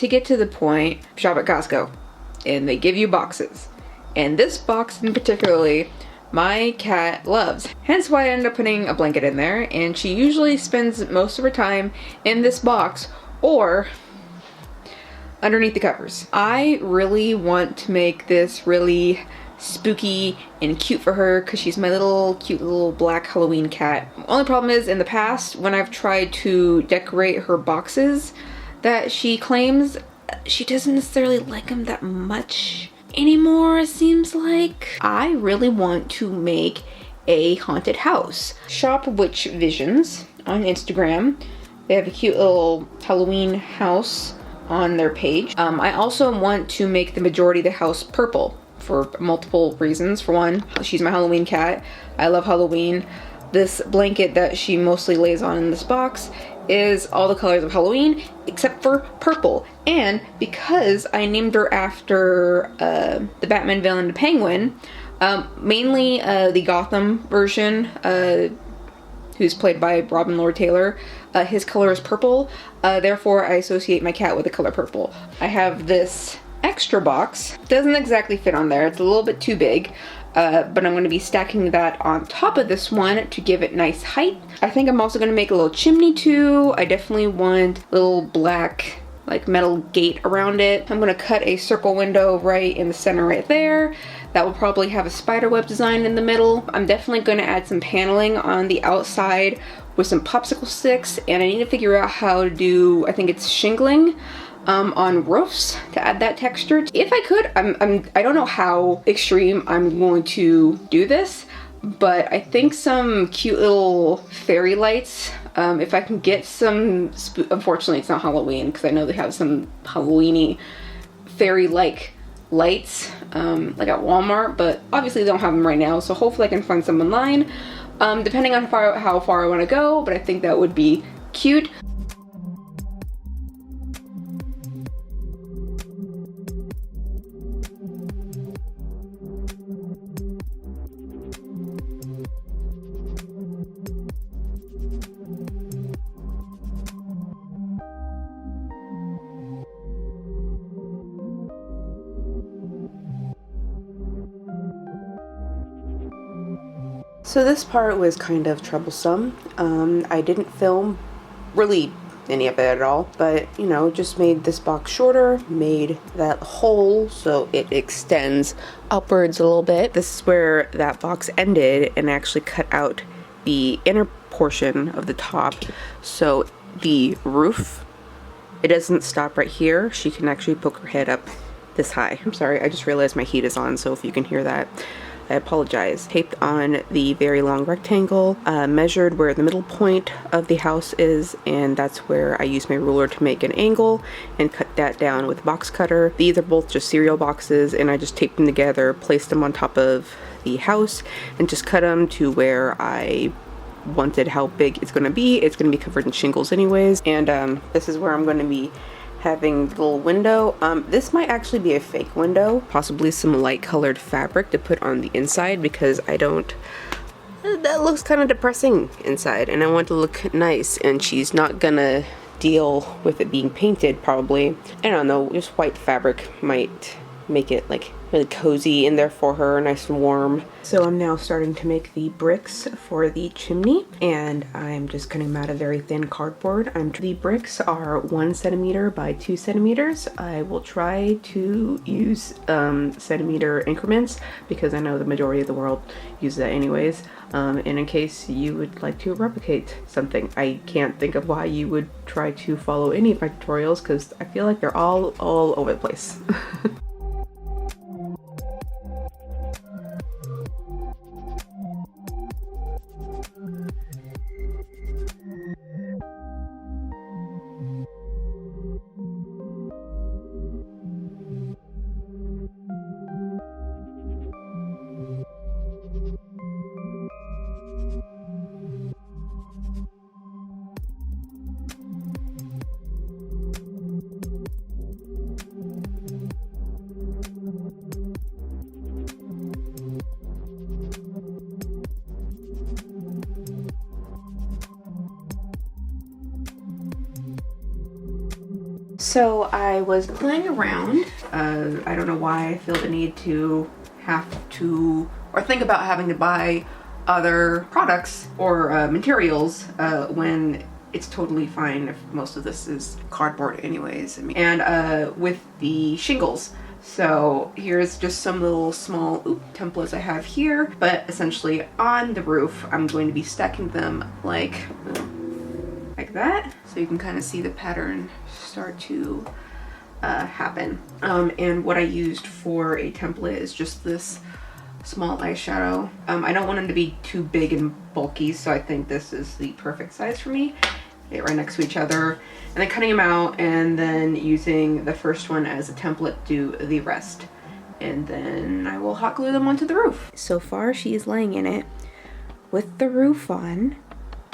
to get to the point, shop at Costco and they give you boxes. And this box in particularly, my cat loves. Hence why I ended up putting a blanket in there, and she usually spends most of her time in this box or underneath the covers. I really want to make this really spooky and cute for her because she's my little cute little black Halloween cat. Only problem is, in the past when I've tried to decorate her boxes that she claims, she doesn't necessarily like them that much anymore, it seems like. I really want to make a haunted house. Shop Witch Visions on Instagram. They have a cute little Halloween house on their page. I also want to make the majority of the house purple for multiple reasons. For one, she's my Halloween cat. I love Halloween. This blanket that she mostly lays on in this box is all the colors of Halloween except for purple. And because I named her after the Batman villain, the Penguin, mainly the Gotham version, who's played by Robin Lord Taylor, his color is purple, therefore I associate my cat with the color purple. I have this extra box, doesn't exactly fit on there, it's a little bit too big, but I'm going to be stacking that on top of this one to give it nice height. I think I'm also going to make a little chimney too. I definitely want a little black like metal gate around it. I'm going to cut a circle window right in the center right there. That will probably have a spiderweb design in the middle. I'm definitely going to add some paneling on the outside with some popsicle sticks, and I need to figure out how to do, I think it's shingling on roofs to add that texture. If I could, I don't know how extreme I'm going to do this, but I think some cute little fairy lights, if I can get some, unfortunately it's not Halloween because I know they have some Halloweeny fairy-like lights like at Walmart, but obviously they don't have them right now, so hopefully I can find some online, depending on how far I want to go, but I think that would be cute. So this part was kind of troublesome. I didn't film really any of it at all, but you know, just made this box shorter, made that hole so it extends upwards a little bit. This is where that box ended, and actually cut out the inner portion of the top, so the roof, it doesn't stop right here. She can actually poke her head up this high. I'm sorry, I just realized my heat is on, so if you can hear that, I apologize. Taped on the very long rectangle, measured where the middle point of the house is, and that's where I used my ruler to make an angle and cut that down with a box cutter. These are both just cereal boxes, and I just taped them together, placed them on top of the house, and just cut them to where I wanted how big it's going to be. It's going to be covered in shingles anyways, and this is where I'm going to be having the little window. This might actually be a fake window, possibly some light colored fabric to put on the inside, because I don't, that looks kind of depressing inside, and I want to look nice, and she's not gonna deal with it being painted probably. I don't know, just white fabric might make it like really cozy in there for her, nice and warm. So I'm now starting to make the bricks for the chimney, and I'm just cutting them out of very thin cardboard. The bricks are 1 centimeter by 2 centimeters. I will try to use centimeter increments because I know the majority of the world use that anyways. And in case you would like to replicate something, I can't think of why you would try to follow any of my tutorials because I feel like they're all over the place. So I was playing around. I don't know why I feel the need to have to, or think about having to buy other products or materials when it's totally fine if most of this is cardboard anyways. And with the shingles. So here's just some little small templates I have here, but essentially on the roof, I'm going to be stacking them like that. So you can kind of see the pattern start to happen. And what I used for a template is just this small eyeshadow. I don't want them to be too big and bulky, so I think this is the perfect size for me. Get right next to each other, and then cutting them out, and then using the first one as a template, do the rest. And then I will hot glue them onto the roof. So far, she is laying in it with the roof on.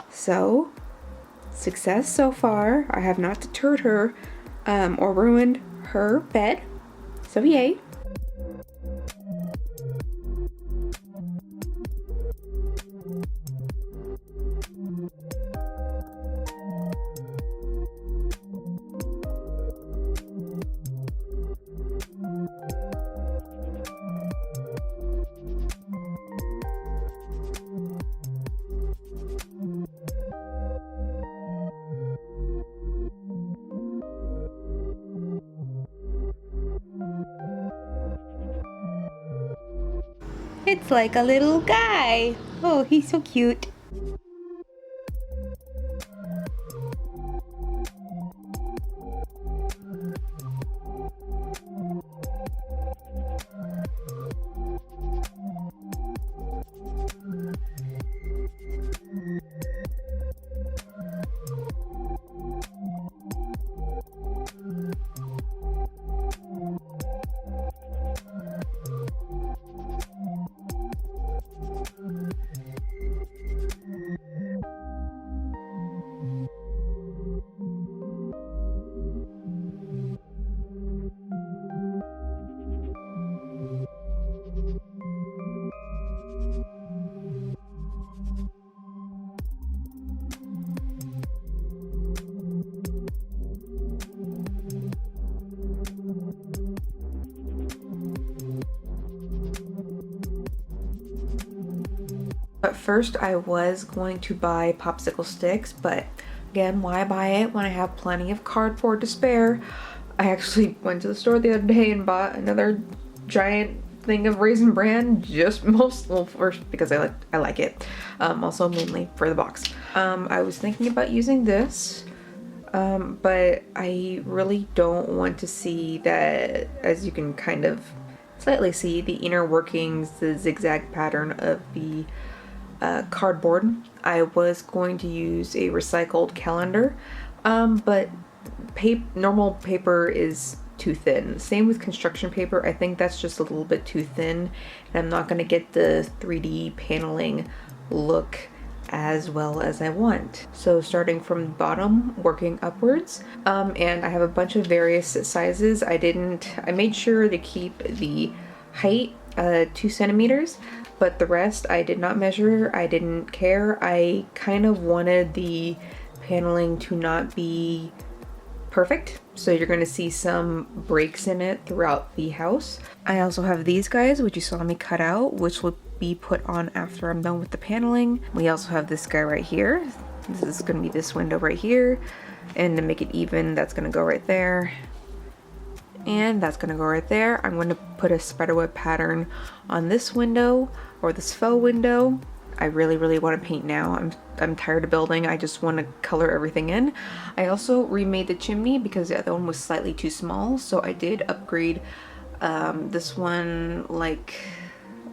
So, success so far. I have not deterred her or ruined her bed. So yay. It's like a little guy. Oh, he's so cute. At first I was going to buy popsicle sticks, but again, why buy it when I have plenty of cardboard to spare? I actually went to the store the other day and bought another giant thing of Raisin Bran, first because I like it, also mainly for the box. I was thinking about using this, but I really don't want to see that, as you can kind of slightly see, the inner workings, the zigzag pattern of the cardboard. I was going to use a recycled calendar, but normal paper is too thin. Same with construction paper. I think that's just a little bit too thin, and I'm not going to get the 3D paneling look as well as I want. So starting from the bottom, working upwards, and I have a bunch of various sizes. I made sure to keep the height 2 centimeters, but the rest I did not measure. I didn't care. I kind of wanted the paneling to not be perfect, so you're going to see some breaks in it throughout the house. I also have these guys, which you saw me cut out, which will be put on after I'm done with the paneling. We also have this guy right here. This is going to be this window right here, and to make it even, that's going to go right there. And that's gonna go right there. I'm going to put a spiderweb pattern on this window, or this faux window. I really want to paint now. I'm tired of building. I just want to color everything in. I also remade the chimney because the other one was slightly too small, so I did upgrade this one, like,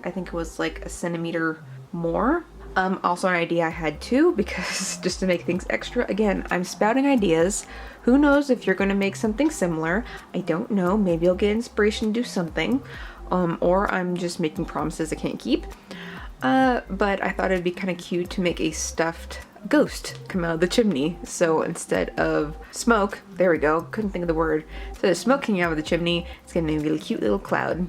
I think it was like a centimeter more. Also an idea I had too, because just to make things extra, again, I'm spouting ideas. Who knows if you're gonna make something similar? I don't know, maybe I'll get inspiration to do something, or I'm just making promises I can't keep. But I thought it'd be kind of cute to make a stuffed ghost come out of the chimney. So instead of smoke, there we go, couldn't think of the word. Instead of smoke coming out of the chimney, it's gonna be a cute little cloud.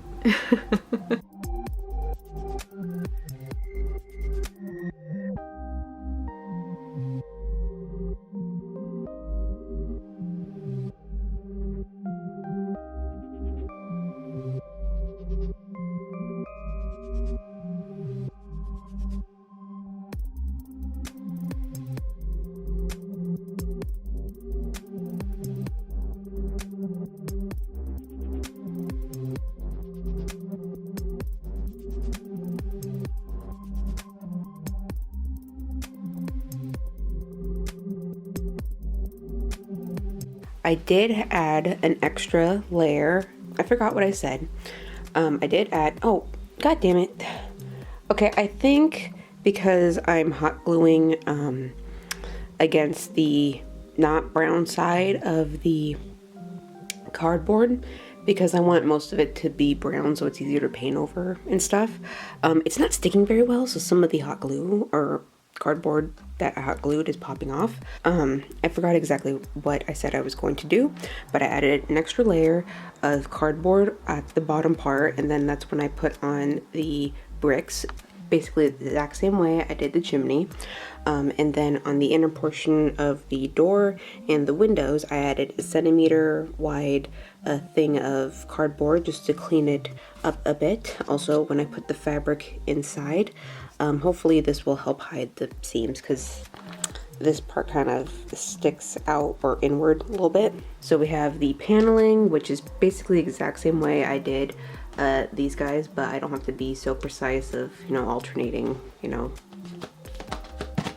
I did add an extra layer. I forgot what I said. I did add, oh, god damn it. Okay, I think because I'm hot gluing against the not brown side of the cardboard, because I want most of it to be brown so it's easier to paint over and stuff. It's not sticking very well, so some of the hot glue or cardboard that I hot glued is popping off. I forgot exactly what I said I was going to do, but I added an extra layer of cardboard at the bottom part, and then that's when I put on the bricks, basically the exact same way I did the chimney. And then on the inner portion of the door and the windows, I added a 1-centimeter wide thing of cardboard just to clean it up a bit. Also, when I put the fabric inside, hopefully this will help hide the seams, because this part kind of sticks out or inward a little bit. So we have the paneling, which is basically the exact same way I did these guys, but I don't have to be so precise of, you know, alternating, you know,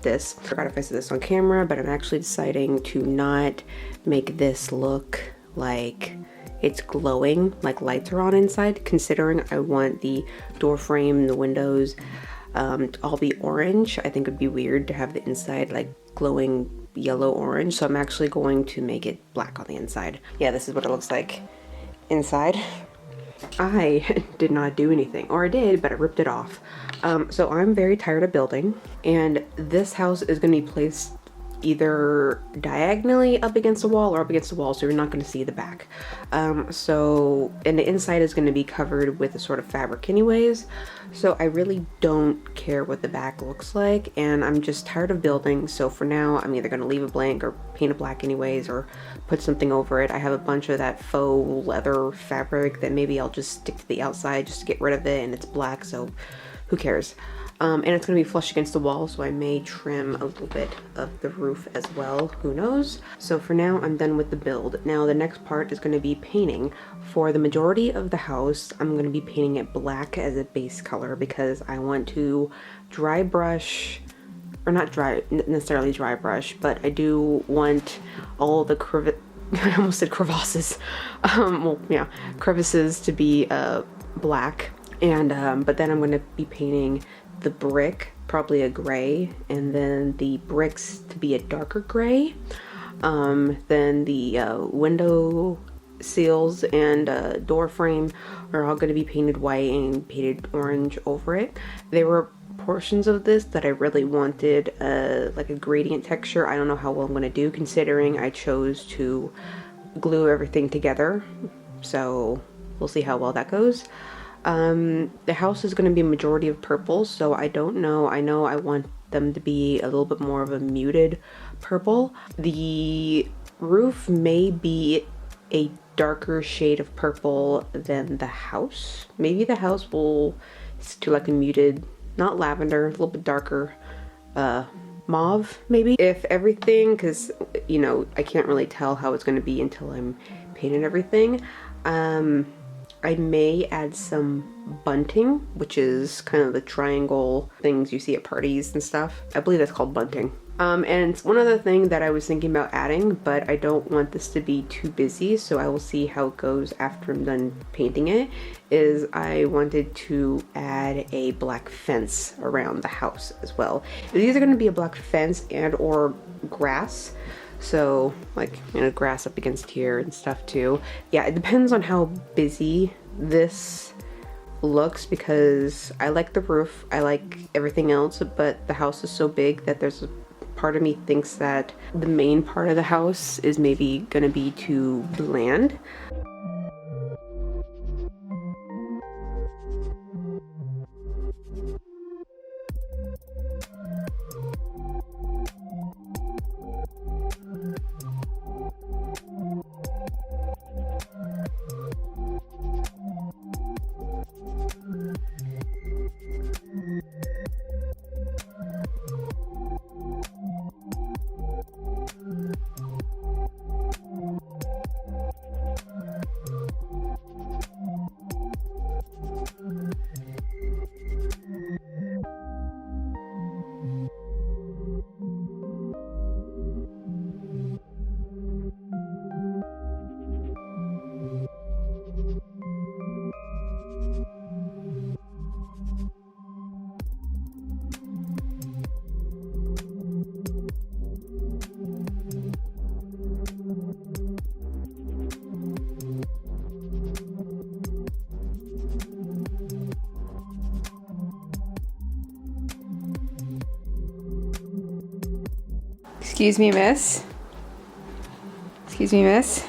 this. I forgot if I said this on camera, but I'm actually deciding to not make this look like it's glowing, like lights are on inside, considering I want the door frame, the windows, to all be orange. I think it'd be weird to have the inside like glowing yellow orange, so I'm actually going to make it black on the inside. Yeah, this is what it looks like inside. I did not do anything, or I did, but I ripped it off. So I'm very tired of building, and this house is going to be placed either diagonally up against the wall or up against the wall, so you're not going to see the back. And the inside is going to be covered with a sort of fabric anyways, so I really don't care what the back looks like, and I'm just tired of building. So for now, I'm either going to leave it blank or paint it black anyways, or put something over it. I have a bunch of that faux leather fabric that maybe I'll just stick to the outside just to get rid of it, and it's black, so who cares? And it's going to be flush against the wall, so I may trim a little bit of the roof as well, who knows. So for now, I'm done with the build. Now the next part is going to be painting. For the majority of the house, I'm going to be painting it black as a base color, because I want to dry brush, or not necessarily dry brush, but I do want all the I almost said crevasses. Well, yeah, crevices to be black. And but then I'm going to be painting the brick, probably a gray, and then the bricks to be a darker gray. Then the window seals and door frame are all going to be painted white and painted orange over it. There were portions of this that I really wanted like a gradient texture. I don't know how well I'm going to do, considering I chose to glue everything together, so we'll see how well that goes. The house is going to be a majority of purple, so I don't know. I know I want them to be a little bit more of a muted purple. The roof may be a darker shade of purple than the house. Maybe the house will do like a muted, not lavender, a little bit darker mauve maybe. If everything, because you know, I can't really tell how it's going to be until I'm painting everything. I may add some bunting, which is kind of the triangle things you see at parties and stuff. I believe that's called bunting. And one other thing that I was thinking about adding, but I don't want this to be too busy, so I will see how it goes after I'm done painting it, is I wanted to add a black fence around the house as well. These are going to be a black fence and or grass. So like, you know, grass up against here and stuff too. Yeah, it depends on how busy this looks, because I like the roof, I like everything else, but the house is so big that there's a part of me thinks that the main part of the house is maybe gonna be too bland. Excuse me, miss. Excuse me, miss.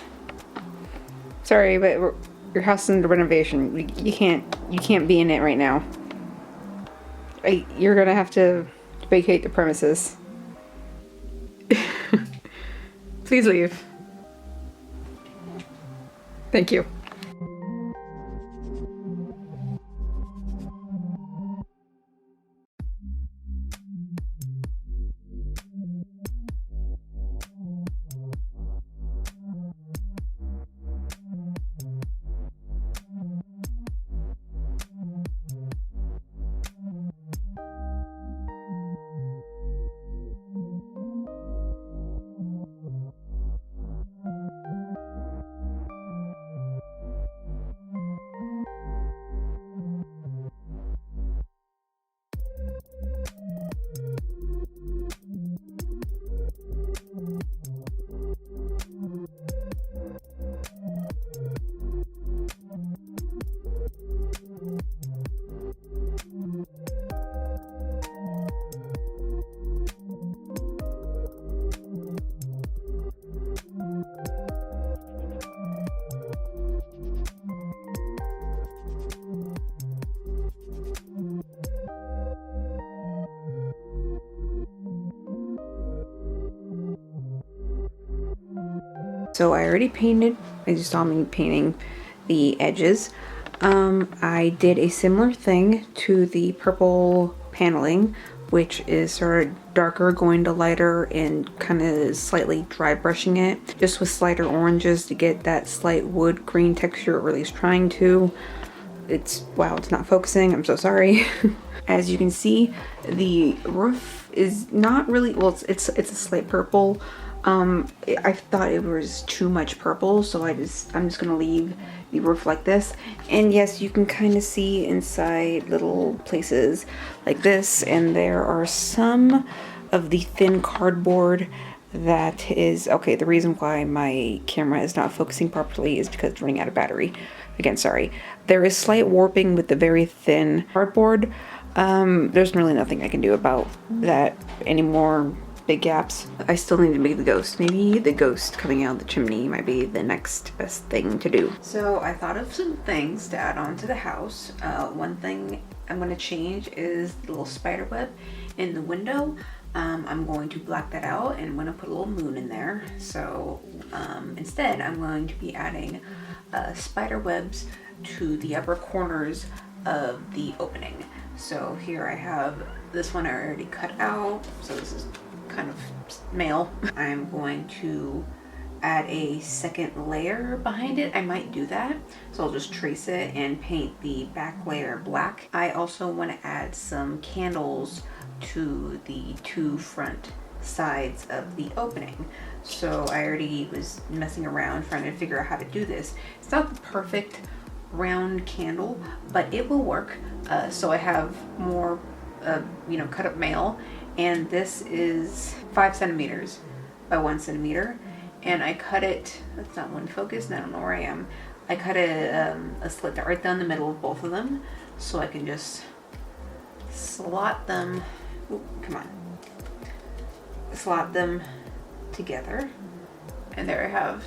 Sorry, but your house is under renovation. You can't be in it right now. You're gonna have to vacate the premises. Please leave. Thank you. So I already painted, as you saw me painting the edges. I did a similar thing to the purple paneling, which is sort of darker going to lighter and kind of slightly dry brushing it, just with slighter oranges to get that slight wood green texture, or at least trying to. Wow, it's not focusing, I'm so sorry. As you can see, the roof is not really, well, it's a slight purple. I thought it was too much purple, so I'm just gonna leave the roof like this. And yes, you can kind of see inside little places like this, and there are some of the thin cardboard that is okay. The reason why my camera is not focusing properly is because it's running out of battery. Again, sorry. There is slight warping with the very thin cardboard. There's really nothing I can do about that anymore. Big gaps. I still need to make the ghost. Maybe the ghost coming out of the chimney might be the next best thing to do. So I thought of some things to add on to the house. One thing I'm going to change is the little spider web in the window. I'm going to black that out, and I'm going to put a little moon in there. So instead I'm going to be adding spider webs to the upper corners of the opening. So here I have this one I already cut out. So this is kind of male. I'm going to add a second layer behind it. I might do that. So I'll just trace it and paint the back layer black. I also want to add some candles to the two front sides of the opening. So I already was messing around trying to figure out how to do this. It's not the perfect round candle, but it will work. So I have more cut up mail, and this is 5 centimeters by 1 centimeter, and I cut it, that's not one focus, I don't know where I am. I cut a slit right down the middle of both of them, so I can just slot them, slot them together, and there I have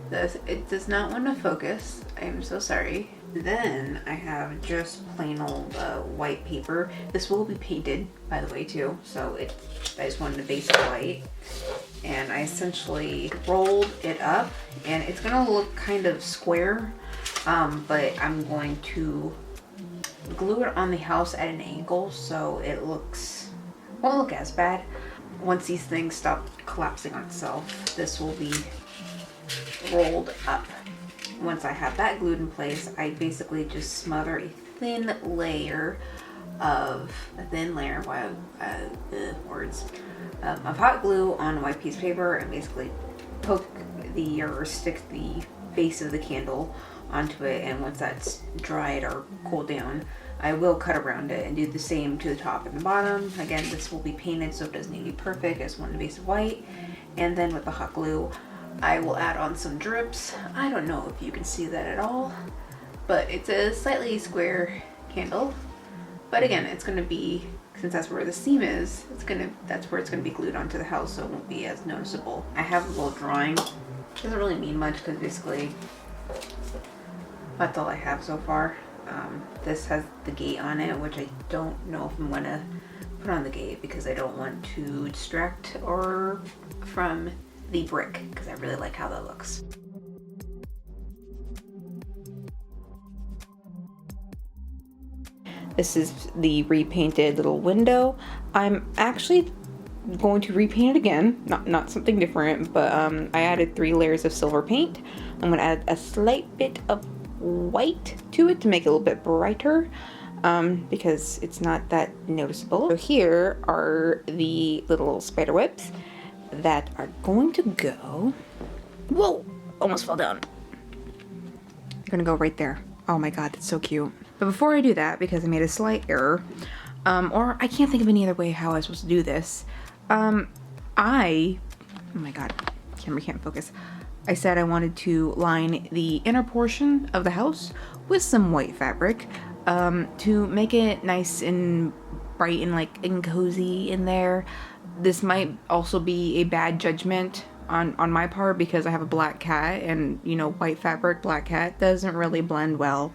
this. It does not want to focus, I am so sorry. Then I have just plain old white paper. This will be painted, by the way, too. So I just wanted a basic white, and I essentially rolled it up, and it's gonna look kind of square, but I'm going to glue it on the house at an angle so it won't look as bad. Once these things stop collapsing on itself, this will be rolled up. Once I have that glued in place, I basically just smother a thin layer of hot glue on a white piece of paper, and basically stick the base of the candle onto it. And once that's dried or cooled down, I will cut around it and do the same to the top and the bottom. Again, this will be painted, so it doesn't need to be perfect. I just want a base of white, and then with the hot glue, I will add on some drips. I don't know if you can see that at all, but it's a slightly square candle. But again, it's going to be since that's where the seam is, that's where it's gonna be glued onto the house, so it won't be as noticeable. I have a little drawing. Doesn't really mean much because basically that's all I have so far. This has the gate on it, which I don't know if I'm gonna put on the gate because I don't want to distract or from the brick, because I really like how that looks. This is the repainted little window. I'm actually going to repaint it again, not something different, but I added 3 layers of silver paint. I'm gonna add a slight bit of white to it to make it a little bit brighter, because it's not that noticeable. So here are the little spider webs that are going to go, whoa, almost fell down. They're gonna go right there. Oh my god, that's so cute. But before I do that, because I made a slight error, or I can't think of any other way how I'm supposed to do this, oh my god, camera can't focus. I said I wanted to line the inner portion of the house with some white fabric, to make it nice and bright and and cozy in there. This might also be a bad judgment on my part because I have a black cat, and you know, white fabric, black cat doesn't really blend well.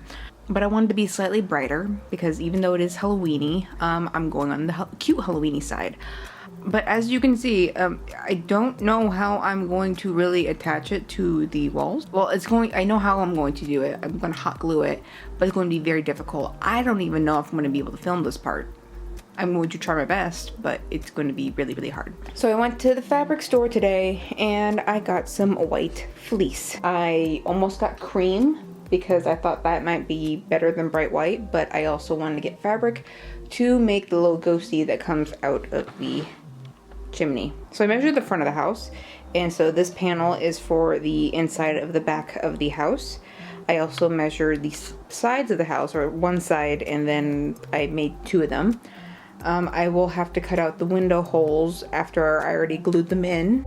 But I wanted to be slightly brighter because even though it is Halloween-y, I'm going on the cute Halloween-y side. But as you can see, I don't know how I'm going to really attach it to the walls. Well, I know how I'm going to do it. I'm going to hot glue it, but it's going to be very difficult. I don't even know if I'm going to be able to film this part. I'm going to try my best, but it's going to be really, really hard. So I went to the fabric store today and I got some white fleece. I almost got cream because I thought that might be better than bright white, but I also wanted to get fabric to make the little ghosty that comes out of the chimney. So I measured the front of the house, and so this panel is for the inside of the back of the house. I also measured the sides of the house, or one side, and then I made 2 of them. I will have to cut out the window holes after I already glued them in.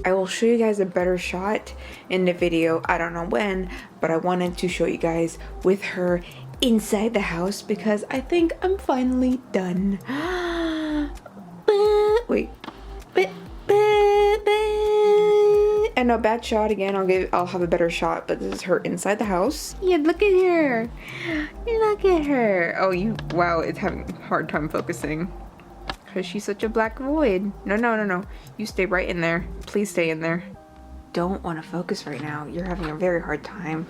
I will show you guys a better shot in the video. I don't know when, but I wanted to show you guys with her inside the house because I think I'm finally done. Wait. And no, bad shot again. I'll have a better shot, but this is her inside the house. Yeah, look at her. Look at her. Oh, wow, it's having a hard time focusing. Because she's such a black void. No. You stay right in there. Please stay in there. Don't want to focus right now. You're having a very hard time.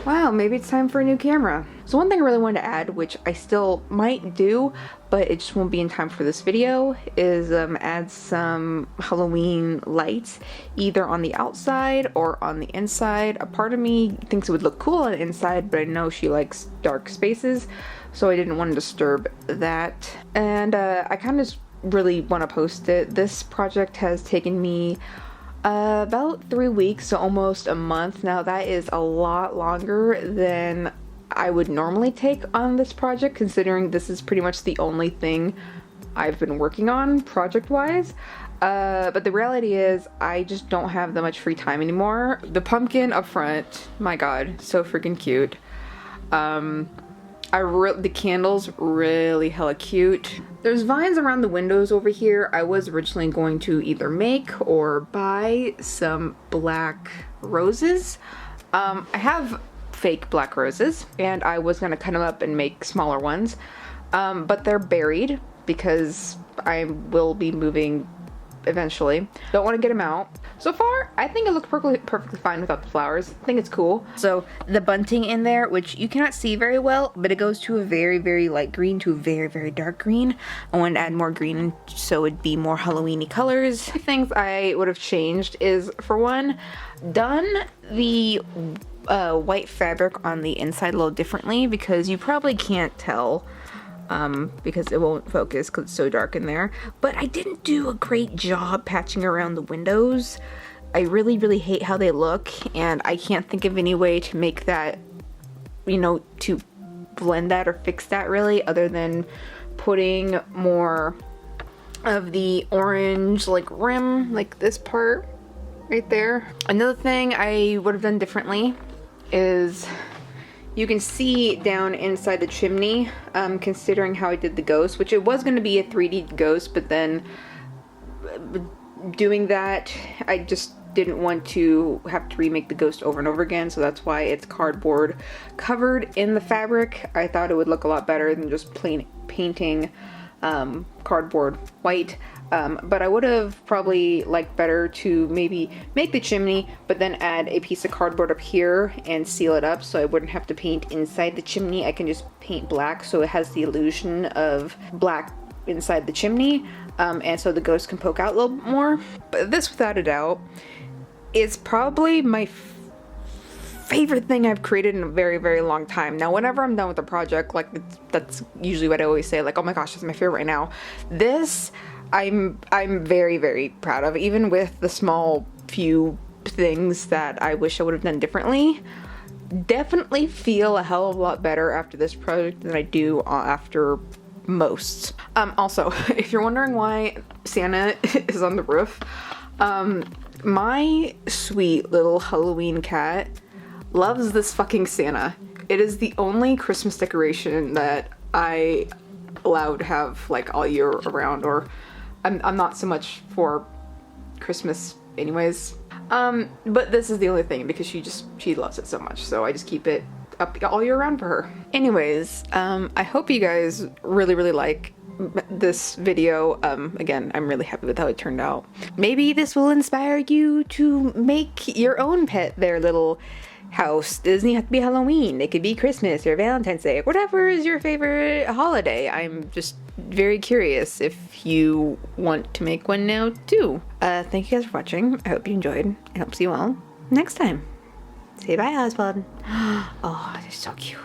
Wow, maybe it's time for a new camera. So one thing I really wanted to add, which I still might do, but it just won't be in time for this video, is add some Halloween lights, either on the outside or on the inside. A part of me thinks it would look cool on the inside, but I know she likes dark spaces, so I didn't want to disturb that. And I kind of just really want to post it. This project has taken me about 3 weeks, so almost a month. Now that is a lot longer than I would normally take on this project, considering this is pretty much the only thing I've been working on project-wise. But the reality is I just don't have that much free time anymore. The pumpkin up front, my god, so freaking cute. The candles really hella cute. There's vines around the windows over here. I was originally going to either make or buy some black roses. I have fake black roses and I was gonna cut them up and make smaller ones, but they're buried because I will be moving eventually. Don't want to get them out. So far, I think it looks perfectly fine without the flowers. I think it's cool. So the bunting in there, which you cannot see very well, but it goes to a very, very light green to a very, very dark green. I wanted to add more green so it'd be more Halloween-y colors. Things I would have changed is, for one, done the white fabric on the inside a little differently, because you probably can't tell because it won't focus because it's so dark in there. But I didn't do a great job patching around the windows. I really, really hate how they look, and I can't think of any way to make that, to blend that or fix that really, other than putting more of the orange rim, like this part right there. Another thing I would have done differently is, you can see down inside the chimney, considering how I did the ghost, which it was going to be a 3D ghost, but then doing that, I just didn't want to have to remake the ghost over and over again, so that's why it's cardboard covered in the fabric. I thought it would look a lot better than just plain painting cardboard white. But I would have probably liked better to maybe make the chimney, but then add a piece of cardboard up here and seal it up so I wouldn't have to paint inside the chimney. I can just paint black so it has the illusion of black inside the chimney, and so the ghost can poke out a little bit more. But this, without a doubt, is probably my favorite thing I've created in a very, very long time. Now, whenever I'm done with a project, that's usually what I always say, oh my gosh, this is my favorite right now. This, I'm very, very proud of, even with the small few things that I wish I would have done differently. Definitely feel a hell of a lot better after this project than I do after most. Also, if you're wondering why Santa is on the roof, my sweet little Halloween cat loves this fucking Santa. It is the only Christmas decoration that I allow to have all year around, or I'm not so much for Christmas anyways. But this is the only thing because she loves it so much, so I just keep it up all year round for her. Anyways, I hope you guys really, really like this video. Again, I'm really happy with how it turned out. Maybe this will inspire you to make your own pet their little house. It doesn't have to be Halloween. It could be Christmas or Valentine's Day, whatever is your favorite holiday. I'm just very curious if you want to make one now too. Thank you guys for watching. I hope you enjoyed. I hope to see you all next time. Say bye, Oswald. Oh, they're so cute.